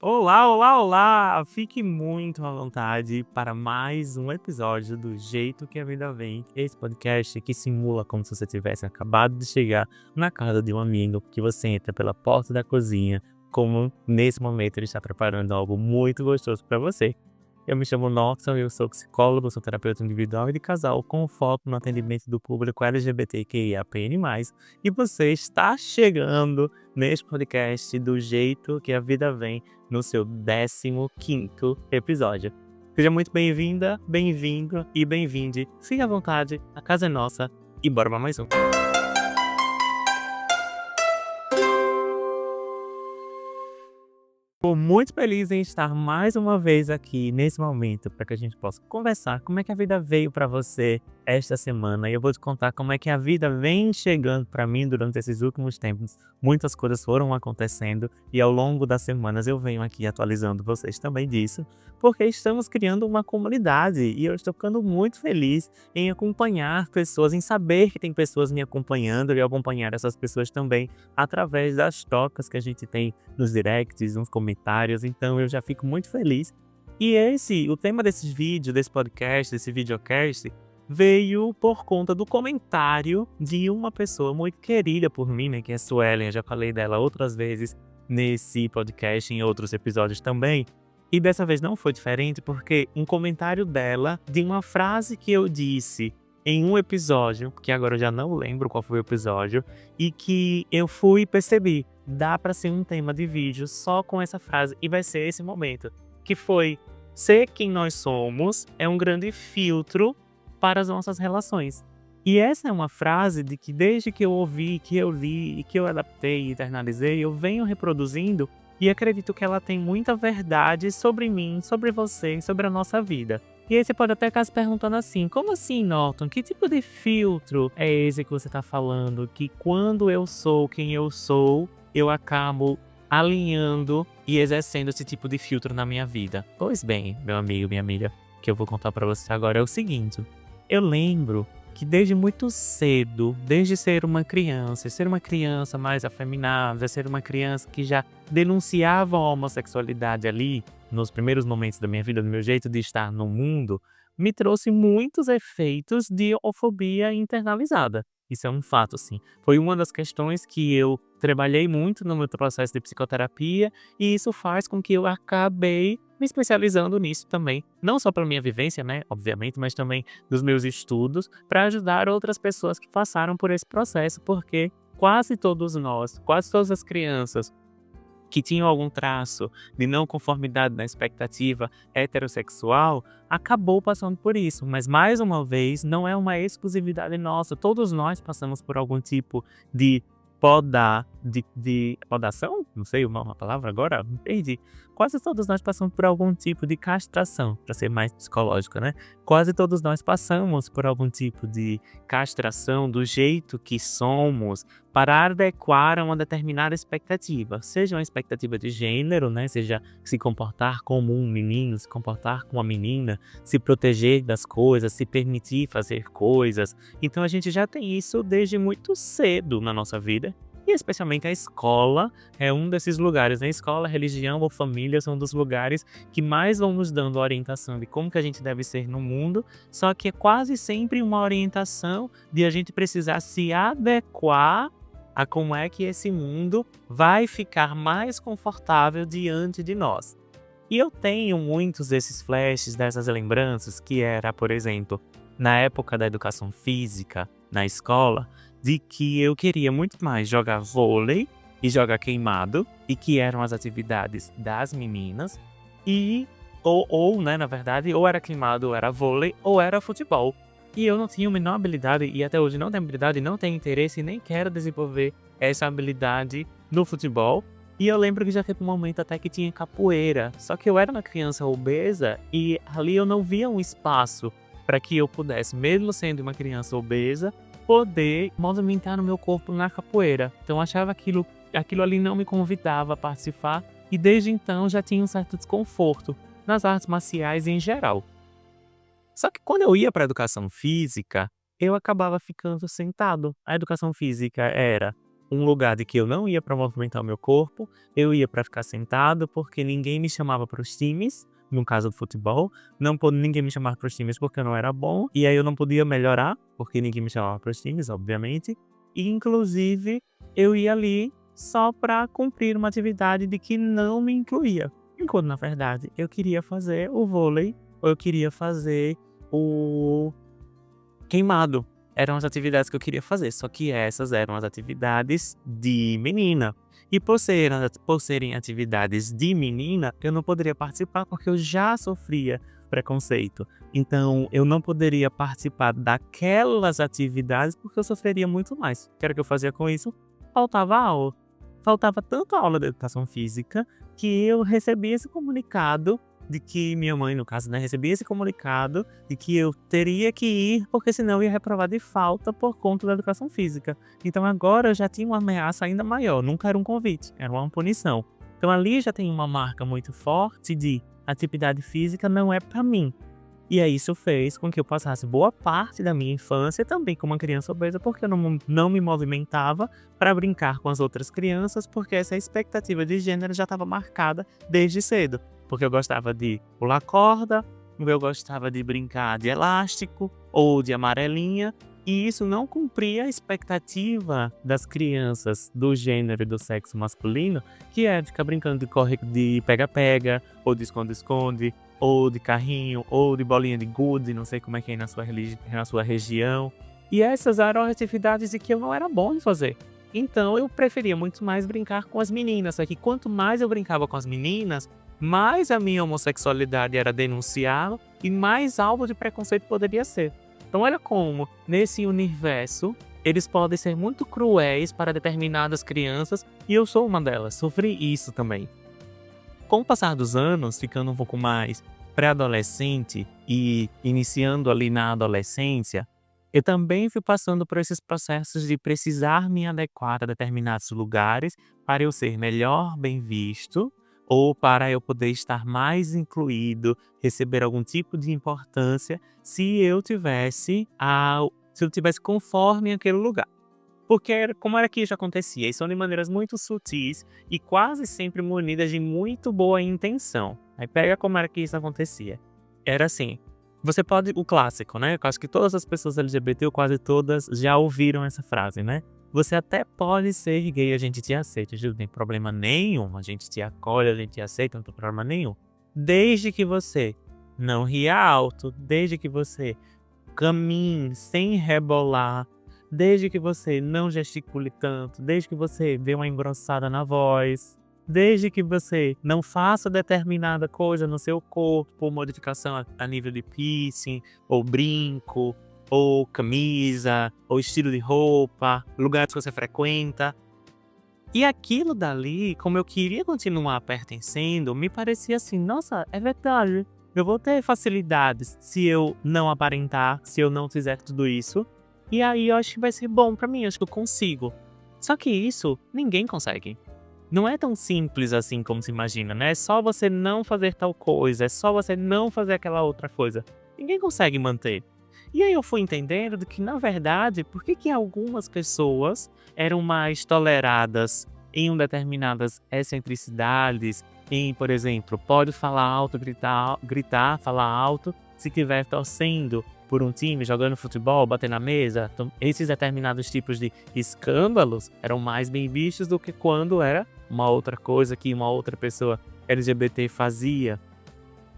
Olá, olá, olá! Fique muito à vontade para mais um episódio do Jeito que a Vida Vem. Esse podcast que simula como se você tivesse acabado de chegar na casa de um amigo, que você entra pela porta da cozinha, como nesse momento ele está preparando algo muito gostoso para você. Eu me chamo Norton, eu sou psicólogo, sou terapeuta individual e de casal com foco no atendimento do público LGBTQIAPN+, e você está chegando neste podcast do Jeito que a Vida Vem, no seu 15º episódio. Seja muito bem-vinda, bem-vindo e bem-vinde. Fique à vontade, a casa é nossa e bora pra mais um. Estou muito feliz em estar mais uma vez aqui nesse momento para que a gente possa conversar como é que a vida veio para você esta semana. E eu vou te contar como é que a vida vem chegando para mim durante esses últimos tempos. Muitas coisas foram acontecendo e ao longo das semanas eu venho aqui atualizando vocês também disso, porque estamos criando uma comunidade e eu estou ficando muito feliz em acompanhar pessoas, em saber que tem pessoas me acompanhando e acompanhar essas pessoas também através das trocas que a gente tem nos directs, nos comentários, então eu já fico muito feliz. E o tema desses vídeos, desse podcast, desse videocast, veio por conta do comentário de uma pessoa muito querida por mim, né, que é a Suelen. Eu já falei dela outras vezes nesse podcast, em outros episódios também. E dessa vez não foi diferente, porque um comentário dela, de uma frase que eu disse em um episódio, que agora eu já não lembro qual foi o episódio, e que eu fui perceber, dá pra ser um tema de vídeo só com essa frase, e vai ser esse momento, que foi: ser quem nós somos é um grande filtro para as nossas relações. E essa é uma frase de que desde que eu ouvi, que eu li e que eu adaptei e internalizei, eu venho reproduzindo e acredito que ela tem muita verdade sobre mim, sobre você e sobre a nossa vida. E aí você pode até ficar se perguntando assim: como assim, Norton? Que tipo de filtro é esse que você está falando? Que quando eu sou quem eu sou, eu acabo alinhando e exercendo esse tipo de filtro na minha vida. Pois bem, meu amigo, minha amiga, o que eu vou contar para você agora é o seguinte: eu lembro que desde muito cedo, desde ser uma criança mais afeminada, ser uma criança que já denunciava a homossexualidade ali, nos primeiros momentos da minha vida, do meu jeito de estar no mundo, me trouxe muitos efeitos de homofobia internalizada. Isso é um fato, assim. Foi uma das questões que eu trabalhei muito no meu processo de psicoterapia, e isso faz com que eu acabei me especializando nisso também. Não só pela minha vivência, né, obviamente, mas também dos meus estudos, para ajudar outras pessoas que passaram por esse processo, porque quase todos nós, quase todas as crianças que tinham algum traço de não conformidade na expectativa heterossexual, acabou passando por isso. Mas, mais uma vez, não é uma exclusividade nossa. Todos nós passamos por algum tipo de podação? Não sei uma palavra agora, me perdi. Quase todos nós passamos por algum tipo de castração, para ser mais psicológico, né? Quase todos nós passamos por algum tipo de castração do jeito que somos, para adequar a uma determinada expectativa, seja uma expectativa de gênero, né, seja se comportar como um menino, se comportar como uma menina, se proteger das coisas, se permitir fazer coisas. Então a gente já tem isso desde muito cedo na nossa vida. E especialmente a escola é um desses lugares, né? A escola, religião ou família são dos lugares que mais vão nos dando orientação de como que a gente deve ser no mundo, só que é quase sempre uma orientação de a gente precisar se adequar a como é que esse mundo vai ficar mais confortável diante de nós. E eu tenho muitos desses flashes, dessas lembranças, que era, por exemplo, na época da educação física, na escola, de que eu queria muito mais jogar vôlei e jogar queimado, e que eram as atividades das meninas, e né, na verdade, ou era queimado, ou era vôlei, ou era futebol. E eu não tinha a menor habilidade, e até hoje não tenho habilidade, não tenho interesse e nem quero desenvolver essa habilidade no futebol. E eu lembro que já teve um momento até que tinha capoeira, só que eu era uma criança obesa e ali eu não via um espaço para que eu pudesse, mesmo sendo uma criança obesa, poder movimentar no meu corpo na capoeira. Então eu achava aquilo ali não me convidava a participar, e desde então já tinha um certo desconforto nas artes marciais em geral. Só que quando eu ia para a educação física, eu acabava ficando sentado. A educação física era um lugar de que eu não ia para movimentar o meu corpo, eu ia para ficar sentado, porque ninguém me chamava para os times, no caso do futebol, ninguém me chamava para os times porque eu não era bom, e aí eu não podia melhorar, porque ninguém me chamava para os times, obviamente, e inclusive eu ia ali só para cumprir uma atividade de que não me incluía, enquanto na verdade eu queria fazer o vôlei, ou eu queria fazer o queimado. Eram as atividades que eu queria fazer, só que essas eram as atividades de menina. E por serem atividades de menina, eu não poderia participar porque eu já sofria preconceito. Então, eu não poderia participar daquelas atividades porque eu sofreria muito mais. O que era que eu fazia com isso? Faltava aula. Faltava tanto aula de educação física que eu recebia esse comunicado de que minha mãe, no caso, né, recebia esse comunicado de que eu teria que ir, porque senão eu ia reprovar de falta por conta da educação física. Então agora eu já tinha uma ameaça ainda maior, nunca era um convite, era uma punição. Então ali já tem uma marca muito forte de atividade física não é para mim. E aí isso fez com que eu passasse boa parte da minha infância também como uma criança obesa, porque eu não me movimentava para brincar com as outras crianças, porque essa expectativa de gênero já estava marcada desde cedo. Porque eu gostava de pular corda, eu gostava de brincar de elástico ou de amarelinha, e isso não cumpria a expectativa das crianças do gênero e do sexo masculino, que é ficar brincando de pega-pega, ou de esconde-esconde, ou de carrinho, ou de bolinha de gude, não sei como é que é na sua região. E essas eram atividades que eu não era bom em fazer. Então eu preferia muito mais brincar com as meninas, só que quanto mais eu brincava com as meninas, mais a minha homossexualidade era denunciada e mais alvo de preconceito poderia ser. Então olha como, nesse universo, eles podem ser muito cruéis para determinadas crianças, e eu sou uma delas, sofri isso também. Com o passar dos anos, ficando um pouco mais pré-adolescente e iniciando ali na adolescência, eu também fui passando por esses processos de precisar me adequar a determinados lugares para eu ser melhor bem visto ou para eu poder estar mais incluído, receber algum tipo de importância se eu tivesse conforme aquele lugar. Porque como era que isso acontecia? E são de maneiras muito sutis e quase sempre munidas de muito boa intenção. Aí pega como era que isso acontecia. Era assim, o clássico, né? Eu acho que todas as pessoas LGBT, ou quase todas, já ouviram essa frase, né? Você até pode ser gay, a gente te aceita, não tem problema nenhum, a gente te acolhe, a gente te aceita, não tem problema nenhum. Desde que você não ria alto, desde que você caminhe sem rebolar, desde que você não gesticule tanto, desde que você dê uma engrossada na voz, desde que você não faça determinada coisa no seu corpo, modificação a nível de piercing, ou brinco, ou camisa, ou estilo de roupa, lugares que você frequenta. E aquilo dali, como eu queria continuar pertencendo, me parecia assim, nossa, é verdade. Eu vou ter facilidades se eu não aparentar, se eu não fizer tudo isso. E aí eu acho que vai ser bom pra mim, acho que eu consigo. Só que isso ninguém consegue. Não é tão simples assim como se imagina, né? É só você não fazer tal coisa, é só você não fazer aquela outra coisa. Ninguém consegue manter. E aí eu fui entendendo de que, na verdade, por que algumas pessoas eram mais toleradas em determinadas excentricidades, em, por exemplo, pode falar alto, gritar, falar alto, se estiver torcendo por um time, jogando futebol, bater na mesa. Então, esses determinados tipos de escândalos eram mais bem vistos do que quando era uma outra coisa que uma outra pessoa LGBT fazia.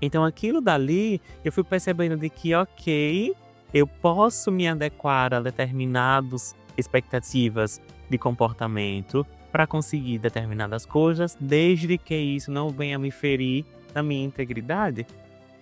Então aquilo dali, eu fui percebendo de que, ok, eu posso me adequar a determinadas expectativas de comportamento para conseguir determinadas coisas, desde que isso não venha me ferir na minha integridade.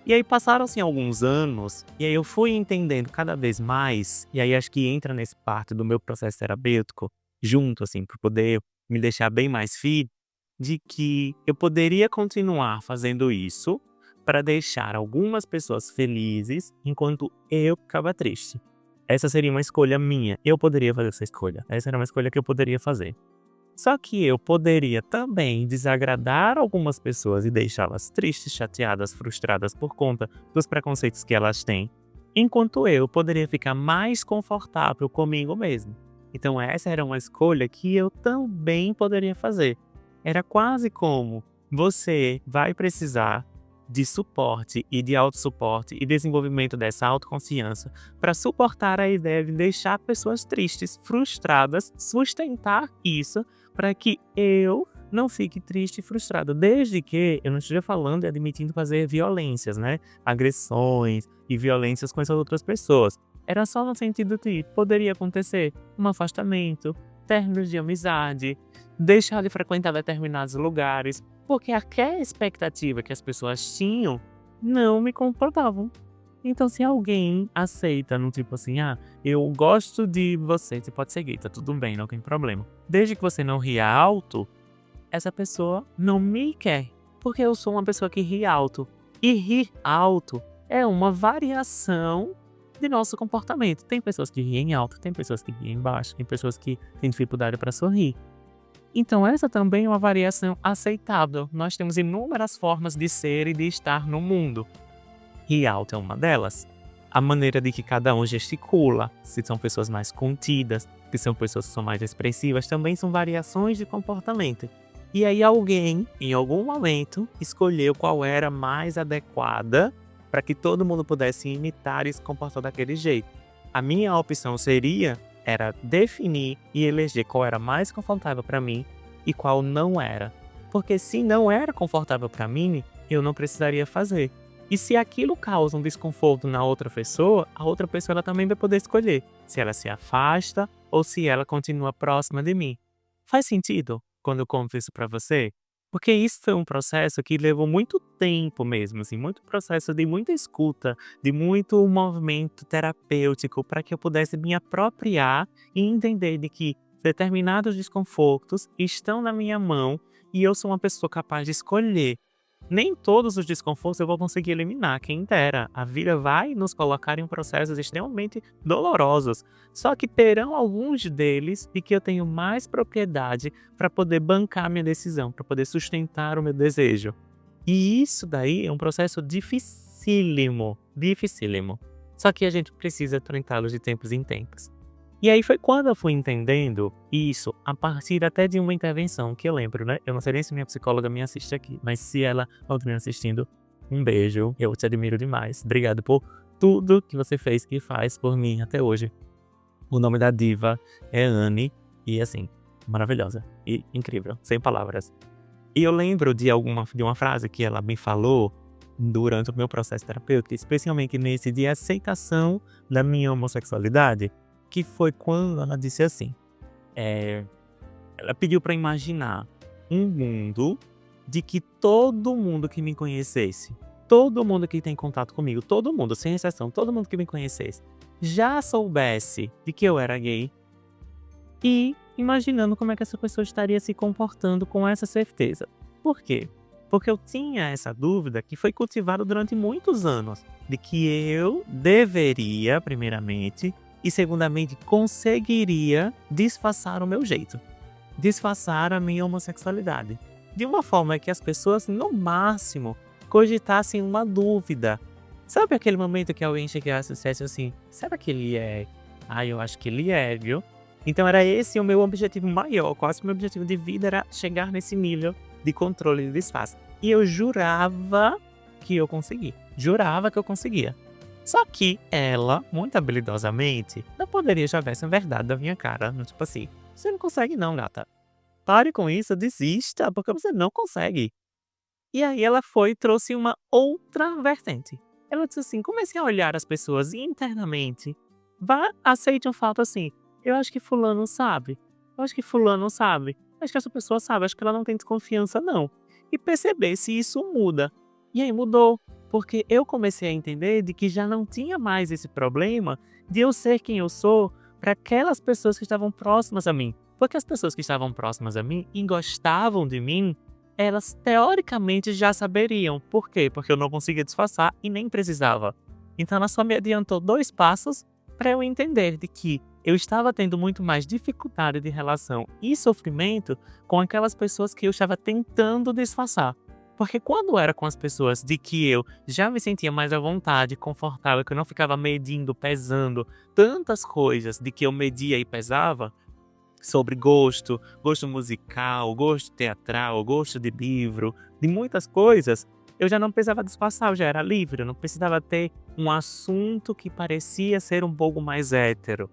E aí passaram-se alguns anos, e aí eu fui entendendo cada vez mais, e aí acho que entra nesse parte do meu processo terapêutico, junto assim, para poder me deixar bem mais firme, de que eu poderia continuar fazendo isso para deixar algumas pessoas felizes enquanto eu ficava triste. Essa seria uma escolha minha. Eu poderia fazer essa escolha. Essa era uma escolha que eu poderia fazer. Só que eu poderia também desagradar algumas pessoas e deixá-las tristes, chateadas, frustradas por conta dos preconceitos que elas têm, enquanto eu poderia ficar mais confortável comigo mesmo. Então essa era uma escolha que eu também poderia fazer. Era quase como você vai precisar de suporte e de autossuporte e desenvolvimento dessa autoconfiança para suportar a ideia de deixar pessoas tristes, frustradas, sustentar isso para que eu não fique triste e frustrado, desde que eu não esteja falando e admitindo fazer violências, né? Agressões e violências com essas outras pessoas. Era só no sentido de poderia acontecer um afastamento, términos de amizade, deixar de frequentar determinados lugares, porque aquela expectativa que as pessoas tinham não me comportavam. Então, se alguém aceita, no tipo assim, eu gosto de você pode seguir, tá tudo bem, não tem problema. Desde que você não ria alto, essa pessoa não me quer, porque eu sou uma pessoa que ri alto. E rir alto é uma variação de nosso comportamento. Tem pessoas que riem alto, tem pessoas que riem baixo, tem pessoas que têm dificuldade para sorrir. Então essa também é uma variação aceitável. Nós temos inúmeras formas de ser e de estar no mundo. Rir alto é uma delas. A maneira de que cada um gesticula, se são pessoas mais contidas, se são pessoas que são mais expressivas, também são variações de comportamento. E aí alguém, em algum momento, escolheu qual era mais adequada para que todo mundo pudesse imitar e se comportar daquele jeito. A minha opção era definir e eleger qual era mais confortável para mim e qual não era. Porque se não era confortável para mim, eu não precisaria fazer. E se aquilo causa um desconforto na outra pessoa, a outra pessoa ela também vai poder escolher se ela se afasta ou se ela continua próxima de mim. Faz sentido quando eu conto isso para você? Porque isso foi um processo que levou muito tempo mesmo, assim, muito processo de muita escuta, de muito movimento terapêutico para que eu pudesse me apropriar e entender de que determinados desconfortos estão na minha mão e eu sou uma pessoa capaz de escolher. Nem todos os desconfortos eu vou conseguir eliminar, quem dera. A vida vai nos colocar em processos extremamente dolorosos. Só que terão alguns deles de que eu tenho mais propriedade para poder bancar minha decisão, para poder sustentar o meu desejo. E isso daí é um processo dificílimo, dificílimo. Só que a gente precisa enfrentá-lo de tempos em tempos. E aí foi quando eu fui entendendo isso, a partir até de uma intervenção, que eu lembro, né? Eu não sei nem se minha psicóloga me assiste aqui, mas se ela estiver assistindo, um beijo, eu te admiro demais. Obrigado por tudo que você fez e faz por mim até hoje. O nome da diva é Anne, e assim, maravilhosa e incrível, sem palavras. E eu lembro de uma frase que ela me falou durante o meu processo terapêutico, especialmente nesse de aceitação da minha homossexualidade, que foi quando ela disse assim, ela pediu para imaginar um mundo de que todo mundo que me conhecesse, todo mundo que tem contato comigo, todo mundo, sem exceção, todo mundo que me conhecesse, já soubesse de que eu era gay e imaginando como é que essa pessoa estaria se comportando com essa certeza. Por quê? Porque eu tinha essa dúvida que foi cultivada durante muitos anos, de que eu deveria, primeiramente, e segundamente, conseguiria disfarçar o meu jeito. Disfarçar a minha homossexualidade. De uma forma que as pessoas, no máximo, cogitassem uma dúvida. Sabe aquele momento que alguém chegasse e dissesse assim, será que ele é? Eu acho que ele é, viu? Então era esse o meu objetivo maior, quase o meu objetivo de vida era chegar nesse nível de controle de disfarce. E eu jurava que eu conseguia. Jurava que eu conseguia. Só que ela, muito habilidosamente, não poderia jogar essa verdade da minha cara. Tipo assim, você não consegue não, gata. Pare com isso, desista, porque você não consegue. E aí ela foi e trouxe uma outra vertente. Ela disse assim, comece a olhar as pessoas internamente. Aceite um fato assim, eu acho que fulano sabe. Eu acho que fulano sabe. Acho que essa pessoa sabe, acho que ela não tem desconfiança não. E perceber se isso muda. E aí mudou. Porque eu comecei a entender de que já não tinha mais esse problema de eu ser quem eu sou para aquelas pessoas que estavam próximas a mim. Porque as pessoas que estavam próximas a mim e gostavam de mim, elas teoricamente já saberiam. Por quê? Porque eu não conseguia disfarçar e nem precisava. Então ela só me adiantou 2 passos para eu entender de que eu estava tendo muito mais dificuldade de relação e sofrimento com aquelas pessoas que eu estava tentando disfarçar. Porque quando era com as pessoas de que eu já me sentia mais à vontade, confortável, que eu não ficava medindo, pesando tantas coisas de que eu media e pesava, sobre gosto, gosto musical, gosto teatral, gosto de livro, de muitas coisas, eu já não precisava disfarçar, eu já era livre, eu não precisava ter um assunto que parecia ser um pouco mais hétero.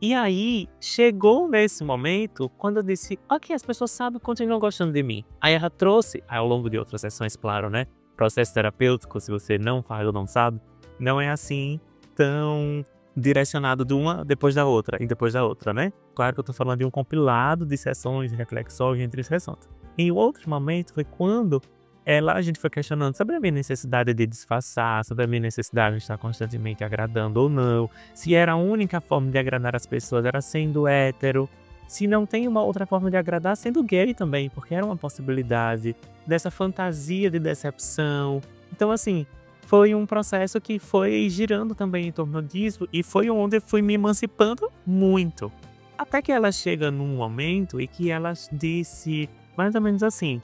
E aí, chegou nesse momento, quando eu disse: "Ok, as pessoas sabem, continuam gostando de mim". Aí ela trouxe, ao longo de outras sessões, claro, né, processo terapêutico, se você não faz ou não sabe, não é assim tão direcionado de uma depois da outra e depois da outra, né. Claro que eu tô falando de um compilado de sessões e reflexões entre sessões. Em outro momento foi quando a gente foi questionando sobre a minha necessidade de disfarçar, sobre a minha necessidade de estar constantemente agradando ou não, se era a única forma de agradar as pessoas era sendo hétero, se não tem uma outra forma de agradar sendo gay também, porque era uma possibilidade dessa fantasia de decepção. Então, assim, foi um processo que foi girando também em torno disso e foi onde eu fui me emancipando muito. Até que ela chega num momento em que ela disse mais ou menos assim: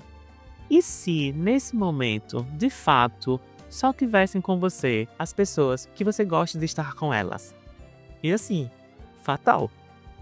e se, nesse momento, de fato, só tivessem com você as pessoas que você gosta de estar com elas? E assim, fatal.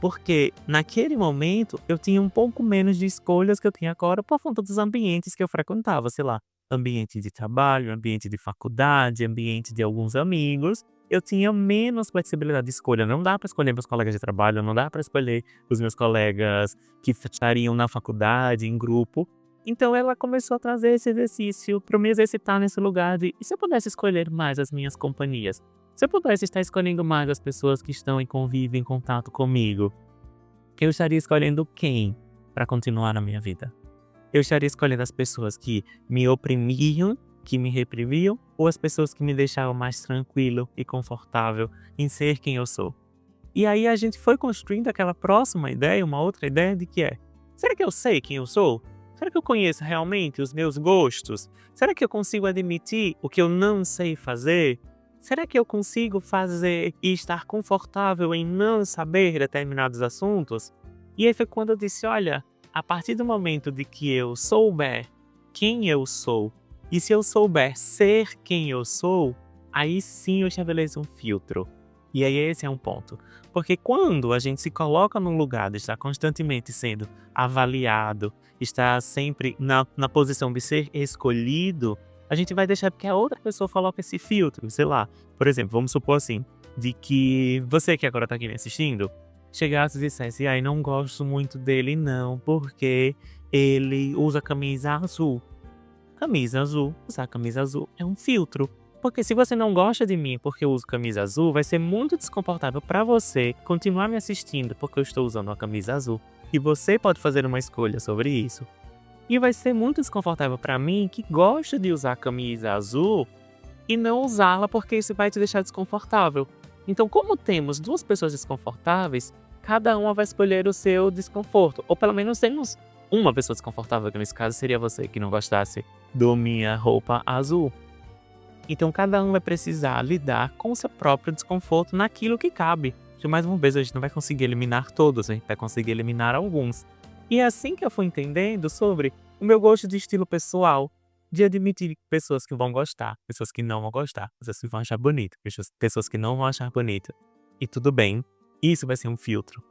Porque naquele momento eu tinha um pouco menos de escolhas que eu tinha agora por conta dos ambientes que eu frequentava, sei lá, ambiente de trabalho, ambiente de faculdade, ambiente de alguns amigos. Eu tinha menos flexibilidade de escolha. Não dá para escolher meus colegas de trabalho, não dá para escolher os meus colegas que estariam na faculdade, em grupo. Então ela começou a trazer esse exercício para me exercitar nesse lugar de, e se eu pudesse escolher mais as minhas companhias? Se eu pudesse estar escolhendo mais as pessoas que estão em convívio, em contato comigo, eu estaria escolhendo quem para continuar na minha vida? Eu estaria escolhendo as pessoas que me oprimiam, que me reprimiam, ou as pessoas que me deixavam mais tranquilo e confortável em ser quem eu sou? E aí a gente foi construindo aquela próxima ideia, uma outra ideia de que será que eu sei quem eu sou? Será que eu conheço realmente os meus gostos? Será que eu consigo admitir o que eu não sei fazer? Será que eu consigo fazer e estar confortável em não saber determinados assuntos? E aí foi quando eu disse: olha, a partir do momento de que eu souber quem eu sou, e se eu souber ser quem eu sou, aí sim eu estabeleço um filtro. E aí esse é um ponto. Porque quando a gente se coloca num lugar de estar constantemente sendo avaliado, estar sempre na posição de ser escolhido, a gente vai deixar que a outra pessoa coloque esse filtro, sei lá. Por exemplo, vamos supor assim, de que você que agora tá aqui me assistindo, chegasse e dissesse: ai, não gosto muito dele não, porque ele usa camisa azul. Camisa azul, usar camisa azul é um filtro. Porque se você não gosta de mim porque eu uso camisa azul, vai ser muito desconfortável para você continuar me assistindo porque eu estou usando uma camisa azul. E você pode fazer uma escolha sobre isso. E vai ser muito desconfortável para mim que gosta de usar camisa azul e não usá-la porque isso vai te deixar desconfortável. Então, como temos duas pessoas desconfortáveis, cada uma vai escolher o seu desconforto. Ou pelo menos temos uma pessoa desconfortável, que nesse caso seria você que não gostasse da minha roupa azul. Então cada um vai precisar lidar com o seu próprio desconforto naquilo que cabe. Que mais uma vez a gente não vai conseguir eliminar todos, a gente vai conseguir eliminar alguns. E é assim que eu fui entendendo sobre o meu gosto de estilo pessoal, de admitir pessoas que vão gostar, pessoas que não vão gostar, pessoas que vão achar bonito, pessoas que não vão achar bonito. E tudo bem, isso vai ser um filtro.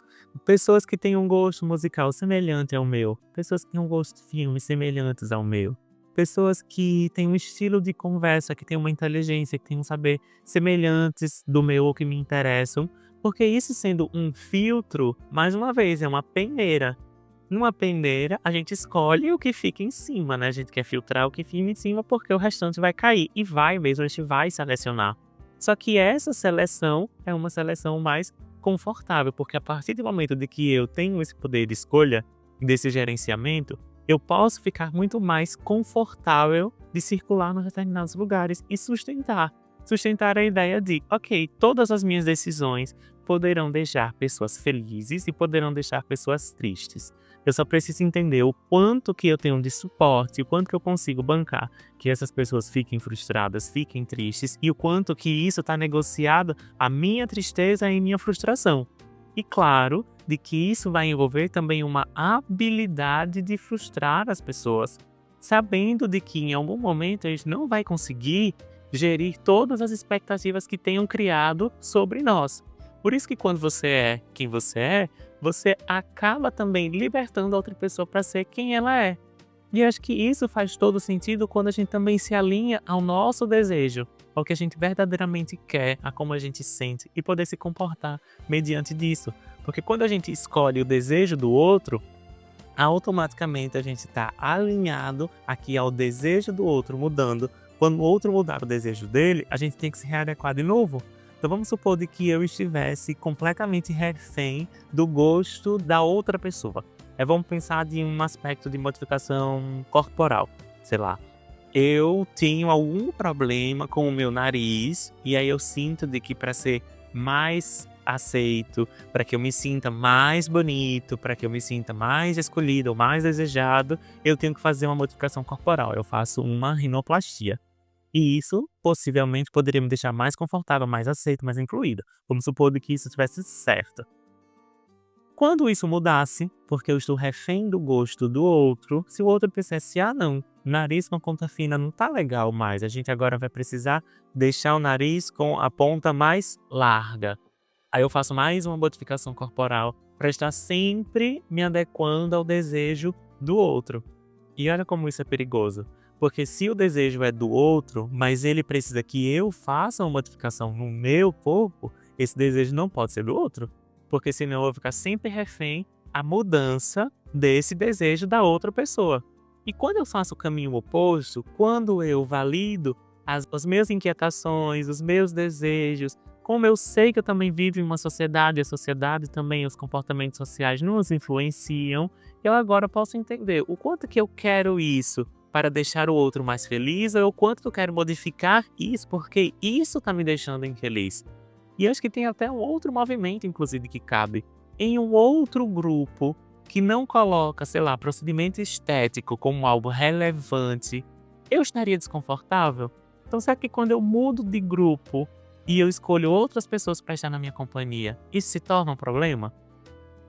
Pessoas que têm um gosto musical semelhante ao meu, pessoas que têm um gosto de filmes semelhantes ao meu. Pessoas que têm um estilo de conversa, que têm uma inteligência, que têm um saber semelhantes do meu ou que me interessam, porque isso sendo um filtro, mais uma vez, é uma peneira. Numa peneira, a gente escolhe o que fica em cima, né? A gente quer filtrar o que fica em cima porque o restante vai cair. E vai mesmo, a gente vai selecionar. Só que essa seleção é uma seleção mais confortável, porque a partir do momento de que eu tenho esse poder de escolha, desse gerenciamento, eu posso ficar muito mais confortável de circular nos determinados lugares e sustentar. Sustentar a ideia de, ok, todas as minhas decisões poderão deixar pessoas felizes e poderão deixar pessoas tristes. Eu só preciso entender o quanto que eu tenho de suporte, o quanto que eu consigo bancar que essas pessoas fiquem frustradas, fiquem tristes, e o quanto que isso está negociado a minha tristeza e minha frustração. E claro, de que isso vai envolver também uma habilidade de frustrar as pessoas, sabendo de que em algum momento a gente não vai conseguir gerir todas as expectativas que tenham criado sobre nós. Por isso que quando você é quem você é, você acaba também libertando a outra pessoa para ser quem ela é. E eu acho que isso faz todo sentido quando a gente também se alinha ao nosso desejo, ao que a gente verdadeiramente quer, a como a gente sente e poder se comportar mediante disso. Porque quando a gente escolhe o desejo do outro, automaticamente a gente está alinhado aqui ao desejo do outro mudando. Quando o outro mudar o desejo dele, a gente tem que se readequar de novo. Então vamos supor de que eu estivesse completamente refém do gosto da outra pessoa. Vamos pensar de um aspecto de modificação corporal, sei lá. Eu tenho algum problema com o meu nariz e aí eu sinto de que para ser mais aceito, para que eu me sinta mais bonito, para que eu me sinta mais escolhido ou mais desejado, eu tenho que fazer uma modificação corporal. Eu faço uma rinoplastia. E isso possivelmente poderia me deixar mais confortável, mais aceito, mais incluído. Vamos supor de que isso estivesse certo. Quando isso mudasse, porque eu estou refém do gosto do outro, se o outro dissesse, não, nariz com ponta fina não tá legal mais, a gente agora vai precisar deixar o nariz com a ponta mais larga. Aí eu faço mais uma modificação corporal para estar sempre me adequando ao desejo do outro. E olha como isso é perigoso, porque se o desejo é do outro, mas ele precisa que eu faça uma modificação no meu corpo, esse desejo não pode ser do outro. Porque senão eu vou ficar sempre refém à mudança desse desejo da outra pessoa. E quando eu faço o caminho oposto, quando eu valido as minhas inquietações, os meus desejos, como eu sei que eu também vivo em uma sociedade, a sociedade também, os comportamentos sociais nos influenciam, eu agora posso entender o quanto que eu quero isso para deixar o outro mais feliz ou o quanto que eu quero modificar isso porque isso está me deixando infeliz. E acho que tem até um outro movimento, inclusive, que cabe em um outro grupo que não coloca, sei lá, procedimento estético como algo relevante. Eu estaria desconfortável? Então, será que quando eu mudo de grupo e eu escolho outras pessoas para estar na minha companhia, isso se torna um problema?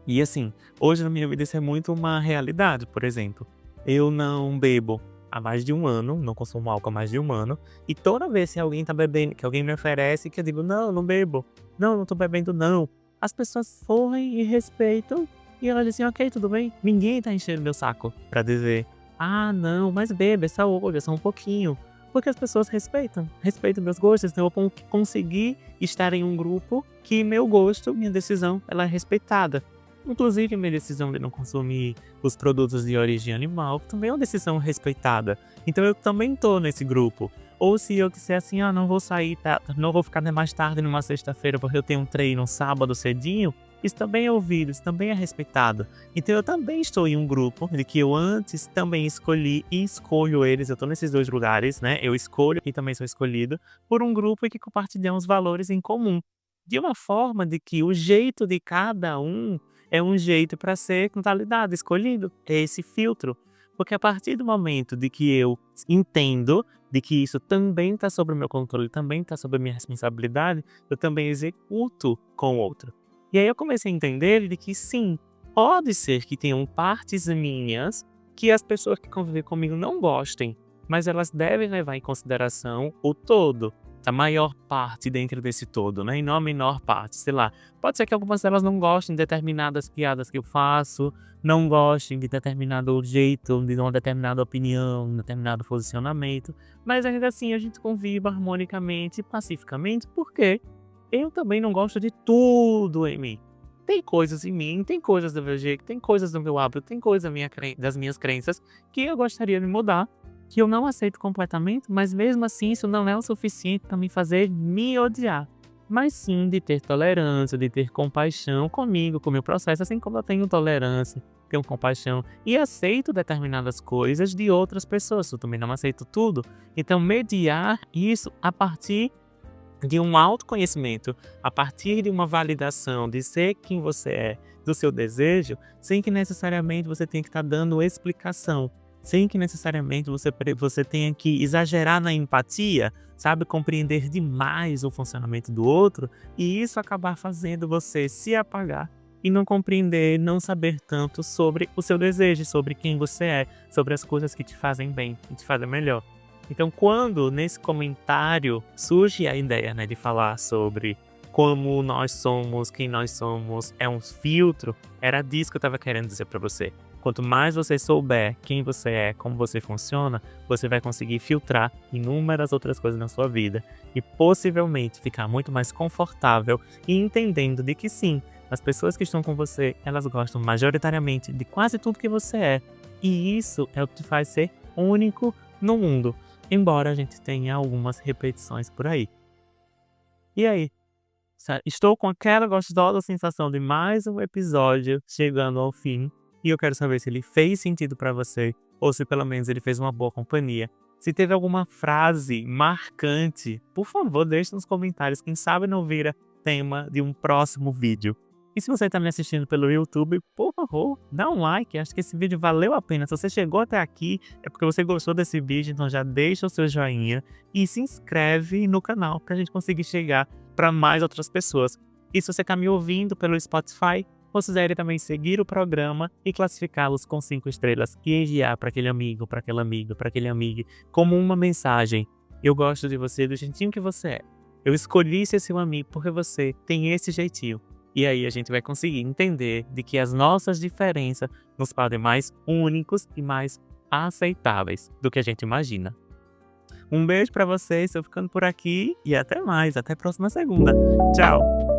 E assim, hoje na minha vida isso é muito uma realidade, por exemplo. Eu não bebo há mais de um ano, não consumo álcool há mais de um ano, e toda vez que alguém tá bebendo, que alguém me oferece, que eu digo, não bebo, não tô bebendo não. As pessoas foram e respeitam, e elas dizem, ok, tudo bem, ninguém tá enchendo meu saco pra dizer, não, mas bebe, é saúde, é só um pouquinho. Porque as pessoas respeitam meus gostos, então eu vou conseguir estar em um grupo que meu gosto, minha decisão, ela é respeitada. Inclusive, minha decisão de não consumir os produtos de origem animal também é uma decisão respeitada. Então eu também tô nesse grupo. Ou se eu disser assim, não vou sair, não vou ficar mais tarde numa sexta-feira porque eu tenho um treino um sábado cedinho, isso também é ouvido, isso também é respeitado. Então eu também estou em um grupo de que eu antes também escolhi e escolho eles, eu tô nesses dois lugares, né? Eu escolho e também sou escolhido por um grupo em que compartilhamos valores em comum. De uma forma de que o jeito de cada um é um jeito para ser validado, escolhido, é esse filtro. Porque a partir do momento de que eu entendo de que isso também está sob o meu controle, também está sob a minha responsabilidade, eu também executo com o outro. E aí eu comecei a entender de que sim, pode ser que tenham partes minhas que as pessoas que convivem comigo não gostem, mas elas devem levar em consideração o todo, a maior parte dentro desse todo, né? E não a menor parte, sei lá. Pode ser que algumas delas não gostem de determinadas piadas que eu faço, não gostem de determinado jeito, de uma determinada opinião, um determinado posicionamento, mas ainda assim a gente convive harmonicamente e pacificamente, porque eu também não gosto de tudo em mim. Tem coisas em mim, tem coisas do meu jeito, tem coisas do meu hábito, tem coisas das minhas crenças que eu gostaria de mudar, que eu não aceito completamente, mas mesmo assim isso não é o suficiente para me fazer me odiar. Mas sim de ter tolerância, de ter compaixão comigo, com o meu processo, assim como eu tenho tolerância, tenho compaixão e aceito determinadas coisas de outras pessoas. Eu também não aceito tudo. Então, mediar isso a partir de um autoconhecimento, a partir de uma validação de ser quem você é, do seu desejo, sem que necessariamente você tenha que estar dando explicação, sem que necessariamente você tenha que exagerar na empatia, sabe, compreender demais o funcionamento do outro, e isso acabar fazendo você se apagar e não compreender, não saber tanto sobre o seu desejo, sobre quem você é, sobre as coisas que te fazem bem, que te fazem melhor. Então, quando nesse comentário surge a ideia, né, de falar sobre como nós somos, quem nós somos, é um filtro, era disso que eu estava querendo dizer para você. Quanto mais você souber quem você é, como você funciona, você vai conseguir filtrar inúmeras outras coisas na sua vida e possivelmente ficar muito mais confortável e entendendo de que sim, as pessoas que estão com você, elas gostam majoritariamente de quase tudo que você é. E isso é o que te faz ser único no mundo, embora a gente tenha algumas repetições por aí. E aí? Estou com aquela gostosa sensação de mais um episódio chegando ao fim e eu quero saber se ele fez sentido pra você ou se pelo menos ele fez uma boa companhia. Se teve alguma frase marcante, por favor, deixe nos comentários. Quem sabe não vira tema de um próximo vídeo. E se você está me assistindo pelo YouTube, por favor, dá um like. Acho que esse vídeo valeu a pena. Se você chegou até aqui, é porque você gostou desse vídeo, então já deixa o seu joinha e se inscreve no canal para a gente conseguir chegar para mais outras pessoas. E se você está me ouvindo pelo Spotify, considere também seguir o programa e classificá-los com 5 estrelas e enviar para aquele amigo, para aquele amigo, para aquele amigo, como uma mensagem. Eu gosto de você do jeitinho que você é. Eu escolhi ser seu amigo porque você tem esse jeitinho. E aí a gente vai conseguir entender de que as nossas diferenças nos fazem mais únicos e mais aceitáveis do que a gente imagina. Um beijo pra vocês, estou ficando por aqui e até mais, até a próxima segunda. Tchau!